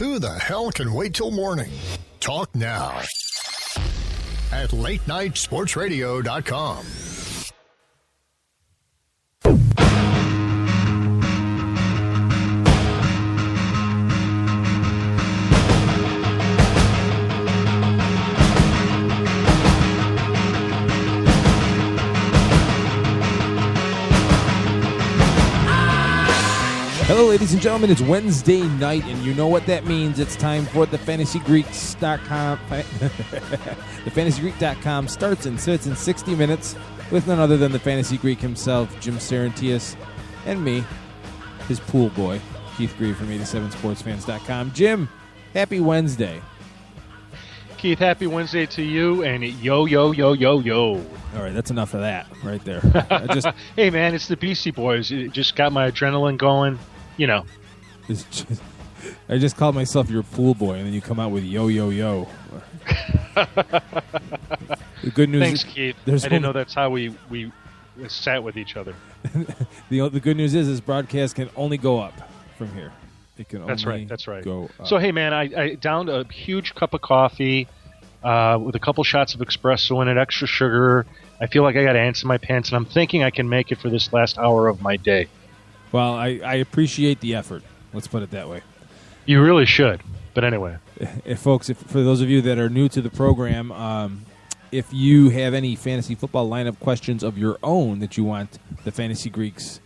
Who the hell can wait till morning? Talk now at latenightsportsradio.com. Hello, ladies and gentlemen. It's Wednesday night, and you know what that means. It's time for the FantasyGreeks.com. The FantasyGreek.com starts and sits in 60 minutes with none other than the Fantasy Greek himself, Jim Saranteas, and me, his pool boy, Keith Grieve from 87sportsfans.com. Jim, happy Wednesday. Keith, happy Wednesday to you, and yo, yo, yo, yo, yo. All right, that's enough of that right there. Hey, man, it's the Beastie Boys. It just got my adrenaline going. You know. I just called myself your pool boy, and then you come out with yo, yo, yo. The good news Thanks, Keith. I didn't know that's how we sat with each other. The good news is this broadcast can only go up from here. It can That's only right. go up. So, hey, man, I downed a huge cup of coffee with a couple shots of espresso in it, extra sugar. I feel like I got ants in my pants, and I'm thinking I can make it for this last hour of my day. Well, I appreciate the effort. Let's put it that way. You really should. But anyway. Folks, for those of you that are new to the program, if you have any fantasy football lineup questions of your own that you want the Fantasy Greeks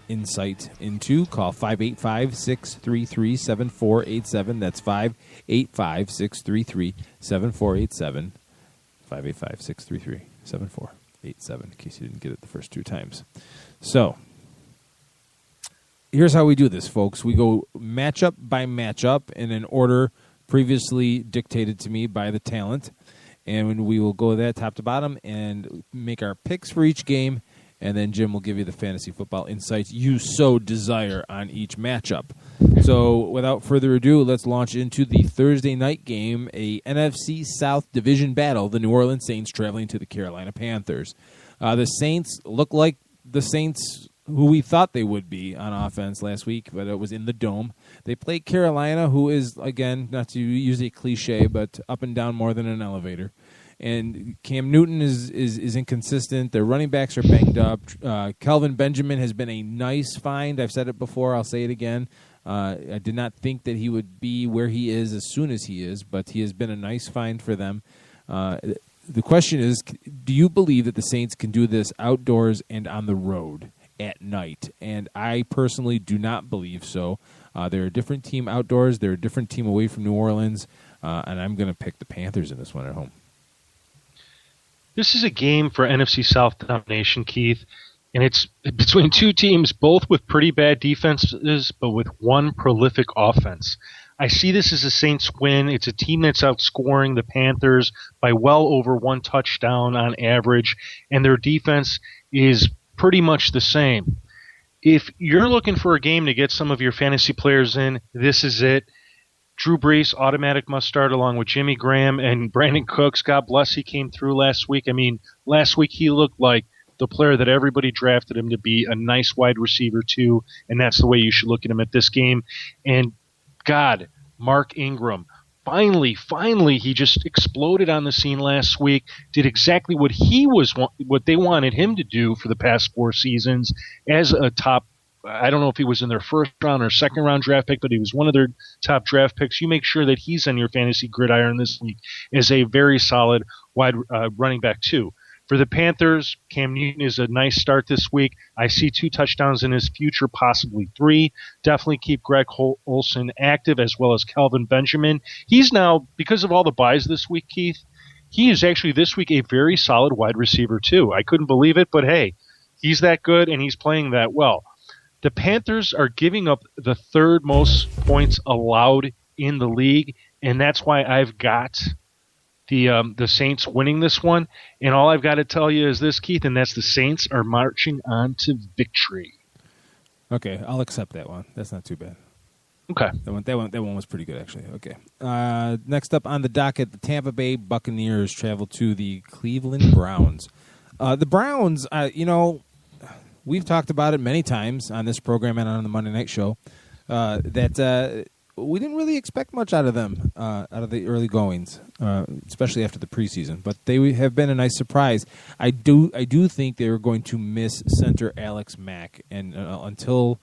insight into, call 585-633-7487. That's 585-633-7487. 585-633-7487, in case you didn't get it the first two times. So, here's how we do this, folks. We go matchup by matchup in an order previously dictated to me by the talent. And we will go that top to bottom and make our picks for each game. And then Jim will give you the fantasy football insights you so desire on each matchup. So without further ado, let's launch into the Thursday night game, a NFC South division battle, the New Orleans Saints traveling to the Carolina Panthers. The Saints look like the Saints who we thought they would be on offense last week, but it was in the Dome. They played Carolina, who is, again, not to use a cliche, but up and down more than an elevator. And Cam Newton is inconsistent. Their running backs are banged up. Kelvin Benjamin has been a nice find. I've said it before. I'll say it again. I did not think that he would be where he is as soon as he is, but he has been a nice find for them. The question is, do you believe that the Saints can do this outdoors and on the road at night? And I personally do not believe so. They're a different team outdoors. They're a different team away from New Orleans. And I'm going to pick the Panthers in this one at home. This is a game for NFC South domination, Keith, and it's between two teams, both with pretty bad defenses, but with one prolific offense. I see this as a Saints win. It's a team that's outscoring the Panthers by well over one touchdown on average, and their defense is pretty much the same. If you're looking for a game to get some of your fantasy players in, this is it. Drew Brees, automatic must start along with Jimmy Graham and Brandon Cooks. God bless, he came through last week. I mean, last week he looked like the player that everybody drafted him to be, a nice wide receiver too, and that's the way you should look at him at this game. And God, Mark Ingram, finally, he just exploded on the scene last week, did exactly what they wanted him to do for the past 4 seasons as a top, I don't know if he was in their first round or second round draft pick, but he was one of their top draft picks. You make sure that he's on your fantasy gridiron this week as a very solid wide running back too. For the Panthers, Cam Newton is a nice start this week. I see 2 touchdowns in his future, possibly 3. Definitely keep Greg Olsen active as well as Kelvin Benjamin. He's now, because of all the buys this week, Keith, he is actually this week a very solid wide receiver too. I couldn't believe it, but hey, he's that good and he's playing that well. The Panthers are giving up the 3rd most points allowed in the league, and that's why I've got the Saints winning this one. And all I've got to tell you is this, Keith, and that's the Saints are marching on to victory. Okay, I'll accept that one. That's not too bad. Okay. That one was pretty good, actually. Okay. Next up on the docket, the Tampa Bay Buccaneers travel to the Cleveland Browns. The Browns, we've talked about it many times on this program and on the Monday Night Show, that we didn't really expect much out of them, out of the early goings, especially after the preseason. But they have been a nice surprise. I do think they are going to miss center Alex Mack, and until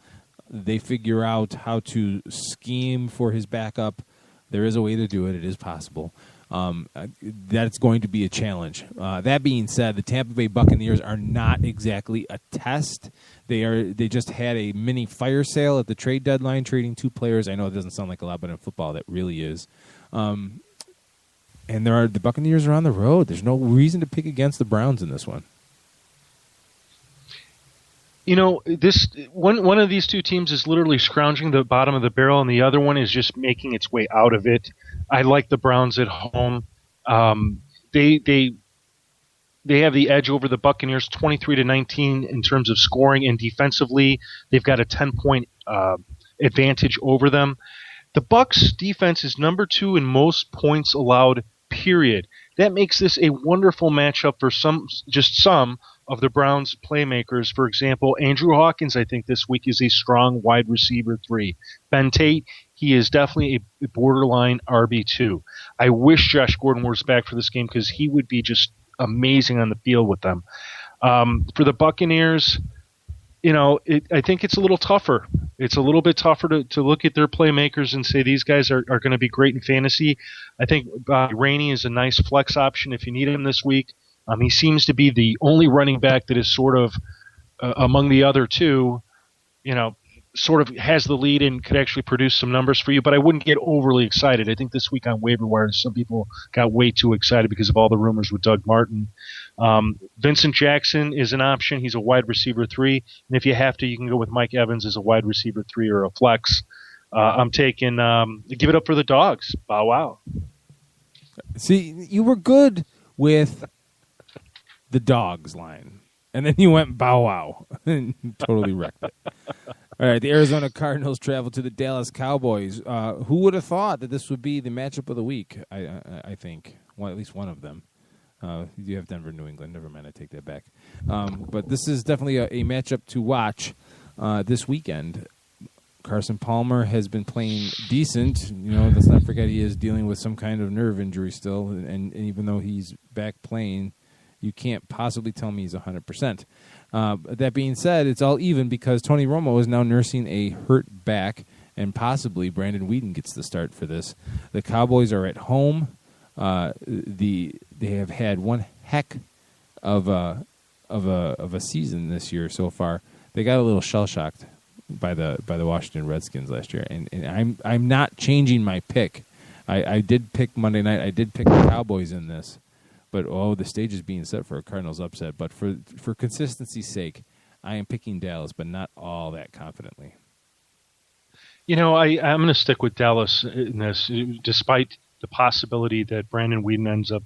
they figure out how to scheme for his backup, there is a way to do it. It is possible. That's going to be a challenge. That being said, the Tampa Bay Buccaneers are not exactly a test. They just had a mini fire sale at the trade deadline, trading 2 players. I know it doesn't sound like a lot, but in football, that really is. And the Buccaneers are on the road. There's no reason to pick against the Browns in this one. This one of these two teams is literally scrounging the bottom of the barrel, and the other one is just making its way out of it. I like the Browns at home. They have the edge over the Buccaneers, 23-19 in terms of scoring, and defensively, they've got a 10-point advantage over them. The Bucs defense is number 2 in most points allowed. Period. That makes this a wonderful matchup for some of the Browns playmakers. For example, Andrew Hawkins, I think this week is a strong wide receiver 3. Ben Tate, he is definitely a borderline RB2. I wish Josh Gordon was back for this game because he would be just amazing on the field with them. For the Buccaneers, I think it's a little tougher. It's a little bit tougher to look at their playmakers and say these guys are going to be great in fantasy. I think Rainey is a nice flex option if you need him this week. He seems to be the only running back that is sort of among the other two, sort of has the lead and could actually produce some numbers for you, but I wouldn't get overly excited. I think this week on waiver wires, some people got way too excited because of all the rumors with Doug Martin. Vincent Jackson is an option. He's a wide receiver 3, and if you have to, you can go with Mike Evans as a wide receiver 3 or a flex. I'm taking give it up for the Dogs. Bow wow. See, you were good with the Dogs line, and then you went bow wow and totally wrecked it. All right, the Arizona Cardinals travel to the Dallas Cowboys. Who would have thought that this would be the matchup of the week? I think, well, at least one of them. You have Denver, New England. Never mind, I take that back. But this is definitely a matchup to watch this weekend. Carson Palmer has been playing decent. Let's not forget he is dealing with some kind of nerve injury still, and even though he's back playing, you can't possibly tell me he's 100%. That being said, it's all even because Tony Romo is now nursing a hurt back, and possibly Brandon Whedon gets the start for this. The Cowboys are at home. They have had one heck of a season this year so far. They got a little shell shocked by the Washington Redskins last year, and I'm not changing my pick. I did pick Monday night. I did pick the Cowboys in this. But, the stage is being set for a Cardinals upset. But for consistency's sake, I am picking Dallas, but not all that confidently. I'm going to stick with Dallas in this, despite the possibility that Brandon Whedon ends up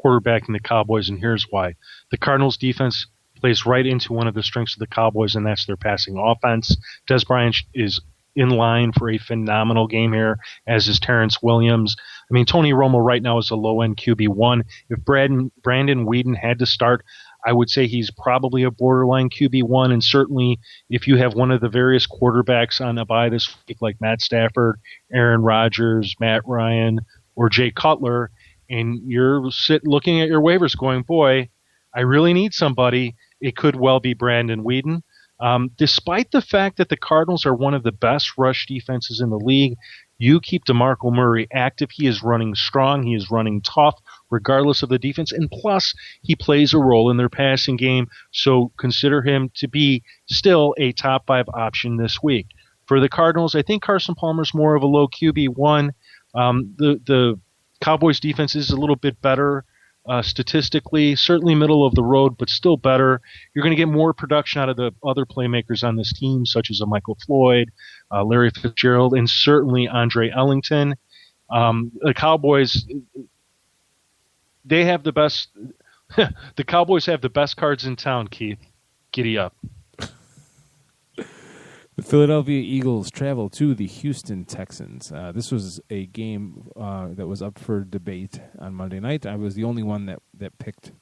quarterbacking the Cowboys, and here's why. The Cardinals' defense plays right into one of the strengths of the Cowboys, and that's their passing offense. Des Bryant is in line for a phenomenal game here, as is Terrence Williams. I mean, Tony Romo right now is a low-end QB1. If Brandon Whedon had to start, I would say he's probably a borderline QB1, and certainly if you have one of the various quarterbacks on a bye this week, like Matt Stafford, Aaron Rodgers, Matt Ryan, or Jay Cutler, and you're looking at your waivers going, boy, I really need somebody, it could well be Brandon Whedon. Despite the fact that the Cardinals are one of the best rush defenses in the league, you keep DeMarco Murray active. He is running strong. He is running tough, regardless of the defense. And plus, he plays a role in their passing game. So consider him to be still a top 5 option this week. For the Cardinals, I think Carson Palmer's more of a low QB1. The Cowboys defense is a little bit better statistically, certainly middle of the road, but still better. You're going to get more production out of the other playmakers on this team, such as a Michael Floyd, Larry Fitzgerald, and certainly Andre Ellington. The Cowboys, they have the best. The Cowboys have the best cards in town. Keith, giddy up. The Philadelphia Eagles travel to the Houston Texans. This was a game that was up for debate on Monday night. I was the only one that picked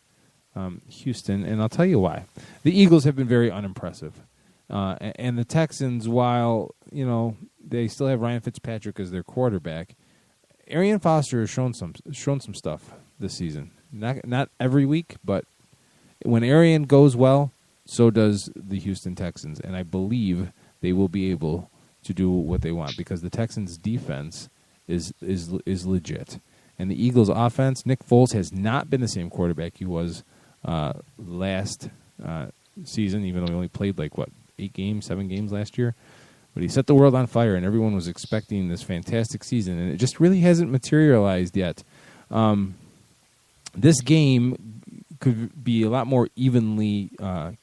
Houston, and I'll tell you why. The Eagles have been very unimpressive. And the Texans, while they still have Ryan Fitzpatrick as their quarterback, Arian Foster has shown some stuff this season. Not every week, but when Arian goes well, so does the Houston Texans, and I believe they will be able to do what they want because the Texans' defense is legit, and the Eagles' offense. Nick Foles has not been the same quarterback he was last season, even though he only played 7 games last year. But he set the world on fire, and everyone was expecting this fantastic season, and it just really hasn't materialized yet. This game could be a lot more evenly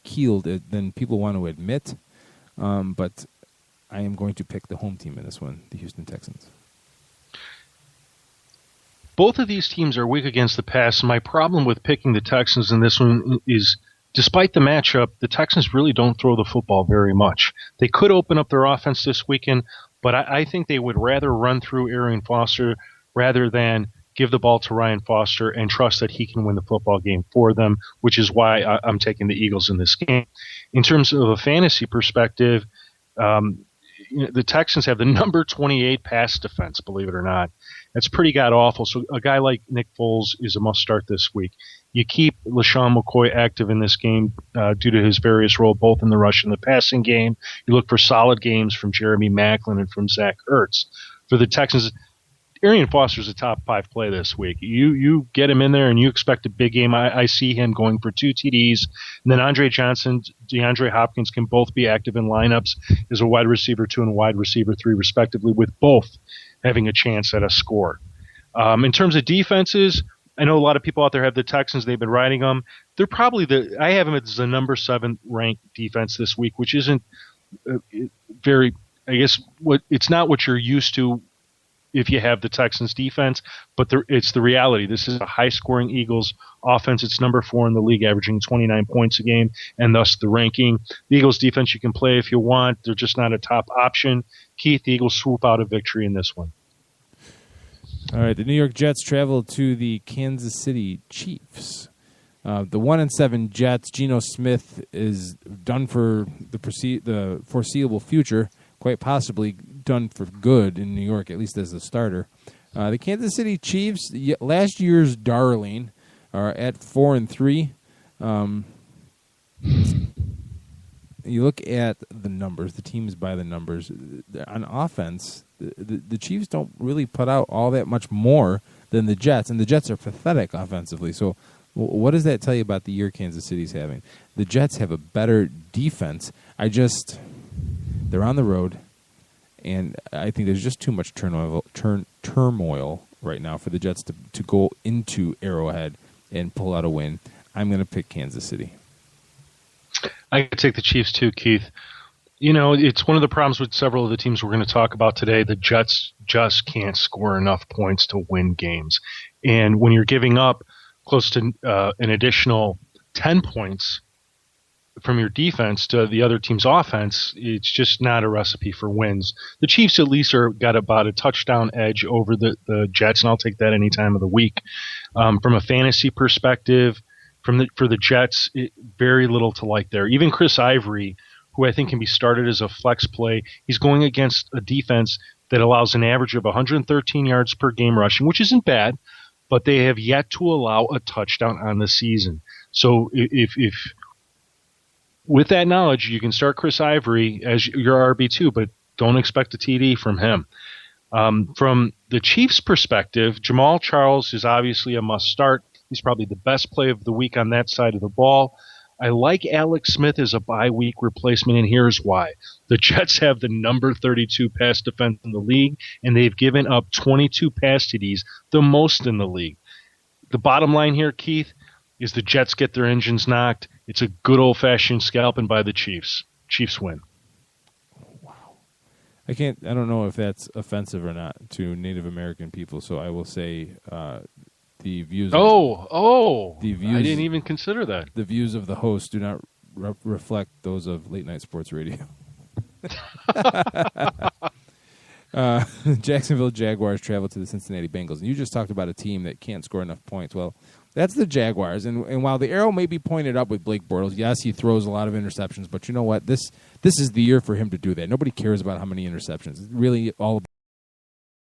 keeled than people want to admit, but I am going to pick the home team in this one, the Houston Texans. Both of these teams are weak against the pass. My problem with picking the Texans in this one is, despite the matchup, the Texans really don't throw the football very much. They could open up their offense this weekend, but I think they would rather run through Arian Foster rather than give the ball to Ryan Foster and trust that he can win the football game for them, which is why I'm taking the Eagles in this game. In terms of a fantasy perspective, the Texans have the number 28 pass defense, believe it or not. That's pretty god-awful. So a guy like Nick Foles is a must-start this week. You keep LaShawn McCoy active in this game due to his various role, both in the rush and the passing game. You look for solid games from Jeremy Maclin and from Zach Ertz. For the Texans, Arian Foster's a top 5 play this week. You get him in there and you expect a big game. I see him going for 2 TDs. And then Andre Johnson, DeAndre Hopkins can both be active in lineups as a wide receiver 2 and a wide receiver 3, respectively, with both having a chance at a score. In terms of defenses, I know a lot of people out there have the Texans. They've been riding them. They're probably I have them as the number 7 ranked defense this week, which isn't very, I guess, it's not what you're used to if you have the Texans defense, but it's the reality. This is a high-scoring Eagles offense. It's number 4 in the league, averaging 29 points a game, and thus the ranking. The Eagles defense you can play if you want. They're just not a top option. Keith, the Eagles swoop out a victory in this one. All right, the New York Jets travel to the Kansas City Chiefs. The 1-7 Jets, Geno Smith is done for the foreseeable future, quite possibly done for good in New York, at least as a starter. The Kansas City Chiefs, last year's darling, are at 4-3. You look at the numbers, the teams by the numbers. On offense, the Chiefs don't really put out all that much more than the Jets, and the Jets are pathetic offensively. So what does that tell you about the year Kansas City's having? The Jets have a better defense. They're on the road, and I think there's just too much turmoil right now for the Jets to go into Arrowhead and pull out a win. I'm going to pick Kansas City. I could take the Chiefs too, Keith. It's one of the problems with several of the teams we're going to talk about today. The Jets just can't score enough points to win games. And when you're giving up close to an additional 10 points from your defense to the other team's offense, it's just not a recipe for wins. The Chiefs at least got about a touchdown edge over the Jets, and I'll take that any time of the week. From a fantasy perspective, for the Jets, very little to like there. Even Chris Ivory, who I think can be started as a flex play, he's going against a defense that allows an average of 113 yards per game rushing, which isn't bad, but they have yet to allow a touchdown on the season. So if with that knowledge, you can start Chris Ivory as your RB2, but don't expect a TD from him. From the Chiefs' perspective, Jamal Charles is obviously a must-start. He's probably the best play of the week on that side of the ball. I like Alex Smith as a bye-week replacement, and here's why. The Jets have the number 32 pass defense in the league, and they've given up 22 pass TDs, the most in the league. The bottom line here, Keith, is the Jets get their engines knocked. It's a good old-fashioned scalping by the Chiefs. Chiefs win. Wow. I don't know if that's offensive or not to Native American people, so I will say the views. I didn't even consider that. The views of the host do not reflect those of late night sports radio. Jacksonville Jaguars travel to the Cincinnati Bengals, and you just talked about a team that can't score enough points. Well, That's the Jaguars. And while the arrow may be pointed up with Blake Bortles, yes, he throws a lot of interceptions, but you know what? This is the year for him to do that. Nobody cares about how many interceptions. It's really all